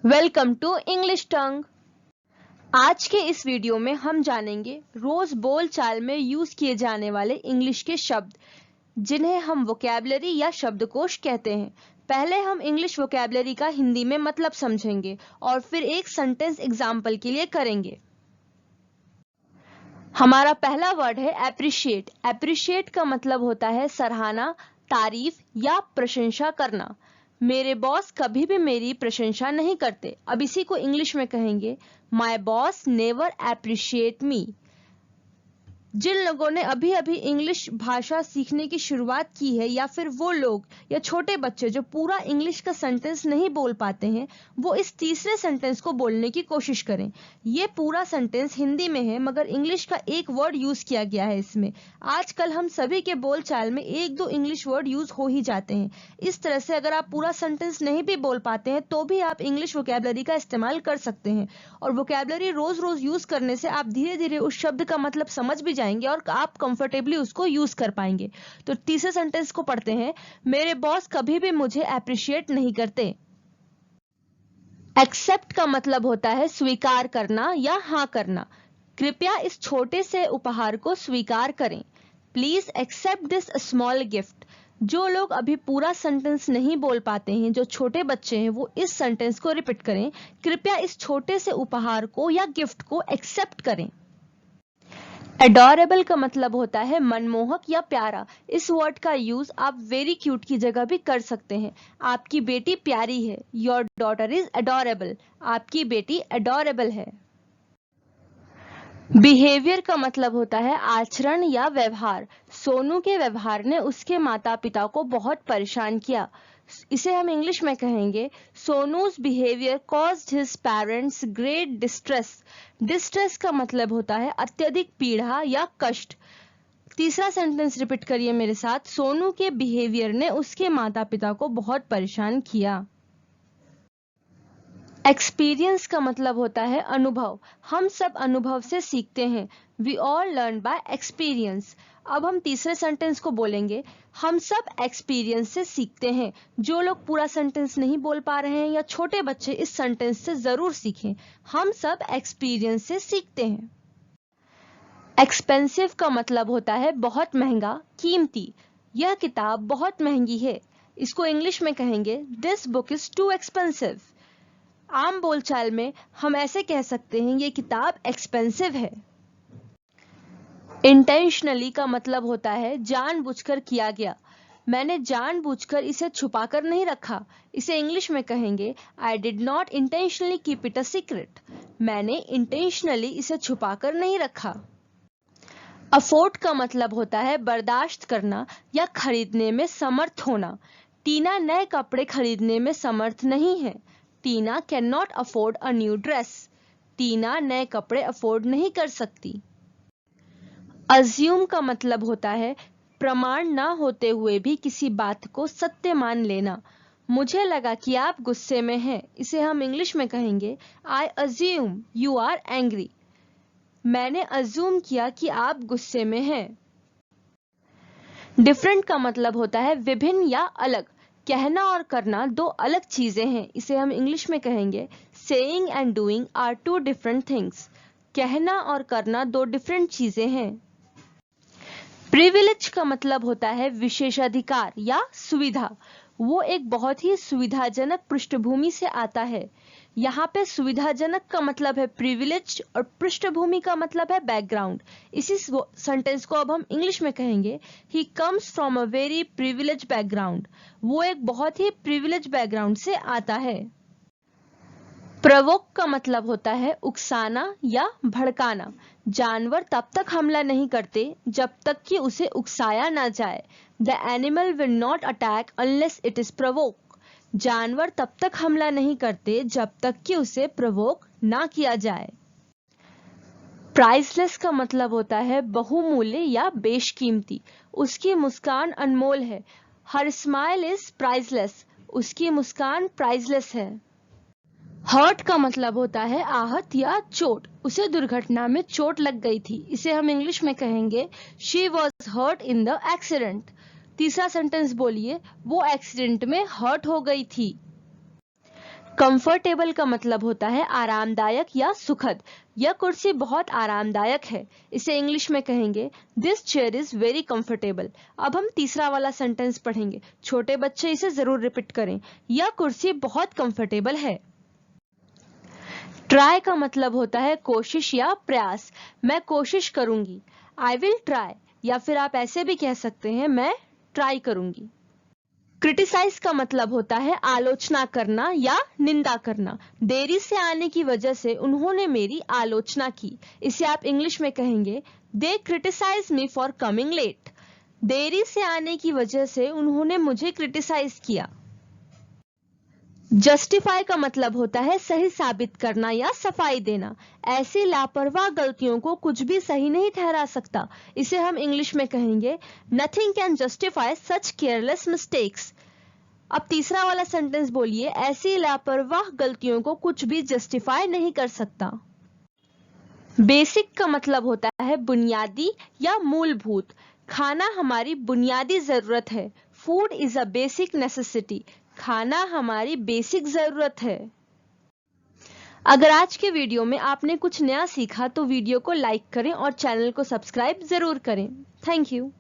Welcome to English टंग। आज के इस वीडियो में हम जानेंगे रोज बोल चाल में यूज किए जाने वाले इंग्लिश के शब्द जिन्हें हम वोकैबुलरी या शब्दकोश कहते हैं। पहले हम इंग्लिश वोकैबुलरी का हिंदी में मतलब समझेंगे और फिर एक सेंटेंस एग्जाम्पल के लिए करेंगे। हमारा पहला वर्ड है एप्रिशिएट। एप्रिशिएट का मतलब होता है सराहना, तारीफ या प्रशंसा करना। मेरे बॉस कभी भी मेरी प्रशंसा नहीं करते। अब इसी को इंग्लिश में कहेंगे माई बॉस नेवर एप्रिशिएट मी। जिन लोगों ने अभी अभी इंग्लिश भाषा सीखने की शुरुआत की है या फिर वो लोग या छोटे बच्चे जो पूरा इंग्लिश का सेंटेंस नहीं बोल पाते हैं, वो इस तीसरे सेंटेंस को बोलने की कोशिश करें। ये पूरा सेंटेंस हिंदी में है मगर इंग्लिश का एक वर्ड यूज किया गया है इसमें। आजकल हम सभी के बोल चाल में एक दो इंग्लिश वर्ड यूज हो ही जाते हैं। इस तरह से अगर आप पूरा सेंटेंस नहीं भी बोल पाते हैं तो भी आप इंग्लिश वोकैबुलरी का इस्तेमाल कर सकते हैं और वोकैबुलरी रोज रोज यूज करने से आप धीरे धीरे उस शब्द का मतलब समझ भी जाएंगे और आप कंफर्टेबली उसको यूज कर पाएंगे। तो तीसरे सेंटेंस को पढ़ते हैं। मेरे बॉस कभी भी मुझे अप्रिशिएट नहीं करते। एक्सेप्ट का मतलब होता है स्वीकार करना या हाँ करना। कृपया इस छोटे से उपहार को स्वीकार करें। Please accept this small gift. जो लोग अभी पूरा सेंटेंस नहीं बोल पाते हैं, जो छोटे बच्चे हैं, वो इस सेंटेंस को रिपीट करें। कृपया इस छोटे से उपहार को या गिफ्ट को एक्सेप्ट करें। एडोरेबल का मतलब होता है मनमोहक या प्यारा। इस वर्ड का यूज आप वेरी क्यूट की जगह भी कर सकते हैं। आपकी बेटी प्यारी है। Your daughter is adorable. आपकी बेटी एडोरेबल है। बिहेवियर का मतलब होता है आचरण या व्यवहार। सोनू के व्यवहार ने उसके माता पिता को बहुत परेशान किया। इसे हम इंग्लिश में कहेंगे Sonu's behaviour caused his parents great distress. Distress का मतलब होता है अत्यधिक पीड़ा या कष्ट। तीसरा सेंटेंस रिपीट करिए मेरे साथ। सोनू के बिहेवियर ने उसके माता पिता को बहुत परेशान किया। एक्सपीरियंस का मतलब होता है अनुभव। हम सब अनुभव से सीखते हैं। We all learn by experience. अब हम तीसरे सेंटेंस को बोलेंगे हम सब एक्सपीरियंस से सीखते हैं। जो लोग पूरा सेंटेंस नहीं बोल पा रहे हैं या छोटे बच्चे इस सेंटेंस से जरूर सीखें। हम सब एक्सपीरियंस से सीखते हैं। एक्सपेंसिव का मतलब होता है बहुत महंगा, कीमती। यह किताब बहुत महंगी है। इसको इंग्लिश में कहेंगे this book is too expensive. आम बोलचाल में हम ऐसे कह सकते हैं ये किताब एक्सपेंसिव है। इंटेंशनली का मतलब होता है जानबूझकर किया गया। मैंने जानबूझकर इसे छुपाकर नहीं रखा। इसे इंग्लिश में कहेंगे I did not intentionally keep it a secret. मैंने इंटेंशनली इसे छुपाकर नहीं रखा। अफोर्ड का मतलब होता है बर्दाश्त करना या खरीदने में समर्थ होना। टीना नए कपड़े खरीदने में समर्थ नहीं है। Tina can not afford a new dress. Tina नए कपड़े अफोर्ड नहीं कर सकती। अज्यूम का मतलब होता है प्रमाण ना होते हुए भी किसी बात को सत्य मान लेना। मुझे लगा कि आप गुस्से में हैं। इसे हम इंग्लिश में कहेंगे I assume you are angry. मैंने अज्यूम किया कि आप गुस्से में हैं। डिफरेंट का मतलब होता है विभिन्न या अलग। कहना और करना दो अलग चीजें हैं। इसे हम इंग्लिश में कहेंगे saying and doing are two different things. कहना और करना दो डिफरेंट चीजें हैं। प्रिविलेज का मतलब होता है विशेषाधिकार या सुविधा। वो एक बहुत ही सुविधाजनक पृष्ठभूमि से आता है। यहाँ पे सुविधाजनक का मतलब है प्रिविलेज और पृष्ठभूमि का मतलब है बैकग्राउंड। इसी सेंटेंस को अब हम इंग्लिश में कहेंगे he comes from a very privilege background. वो एक बहुत ही प्रिविलेज बैकग्राउंड से आता है। प्रवोक का मतलब होता है उकसाना या भड़काना। जानवर तब तक हमला नहीं करते जब तक कि उसे उकसाया ना जाए। The animal will not attack unless it is Provogue. जानवर तब तक हमला नहीं करते जब तक कि उसे प्रवोक ना किया जाए। प्राइसलेस का मतलब होता है बहुमूल्य या बेशकीमती। उसकी मुस्कान अनमोल है। Her smile is priceless. उसकी मुस्कान प्राइसलेस है। हर्ट का मतलब होता है आहत या चोट। उसे दुर्घटना में चोट लग गई थी। इसे हम इंग्लिश में कहेंगे she was hurt in the accident. तीसरा सेंटेंस बोलिए वो एक्सीडेंट में हर्ट हो गई थी। कंफर्टेबल का मतलब होता है आरामदायक या सुखद। यह कुर्सी बहुत आरामदायक है। इसे इंग्लिश में कहेंगे this chair is very comfortable. अब हम तीसरा वाला सेंटेंस पढ़ेंगे। छोटे बच्चे इसे जरूर रिपीट करें। यह कुर्सी बहुत कंफर्टेबल है। ट्राई का मतलब होता है कोशिश या प्रयास। मैं कोशिश करूंगी। आई विल ट्राई, या फिर आप ऐसे भी कह सकते हैं मैं ट्राई करूंगी। क्रिटिसाइज का मतलब होता है आलोचना करना या निंदा करना। देरी से आने की वजह से उन्होंने मेरी आलोचना की। इसे आप इंग्लिश में कहेंगे they criticise me for coming late. देरी से आने की वजह से उन्होंने मुझे क्रिटिसाइज किया। जस्टिफाई का मतलब होता है सही साबित करना या सफाई देना। ऐसी लापरवाह गलतियों को कुछ भी सही नहीं ठहरा सकता। इसे हम इंग्लिश में कहेंगे nothing can justify such careless mistakes. अब तीसरा वाला सेंटेंस बोलिए, ऐसी लापरवाह गलतियों को कुछ भी जस्टिफाई नहीं कर सकता। बेसिक का मतलब होता है बुनियादी या मूलभूत। खाना हमारी बुनियादी जरूरत है। Food is a basic necessity. खाना हमारी बेसिक जरूरत है। अगर आज के वीडियो में आपने कुछ नया सीखा तो वीडियो को लाइक करें और चैनल को सब्सक्राइब जरूर करें। Thank you.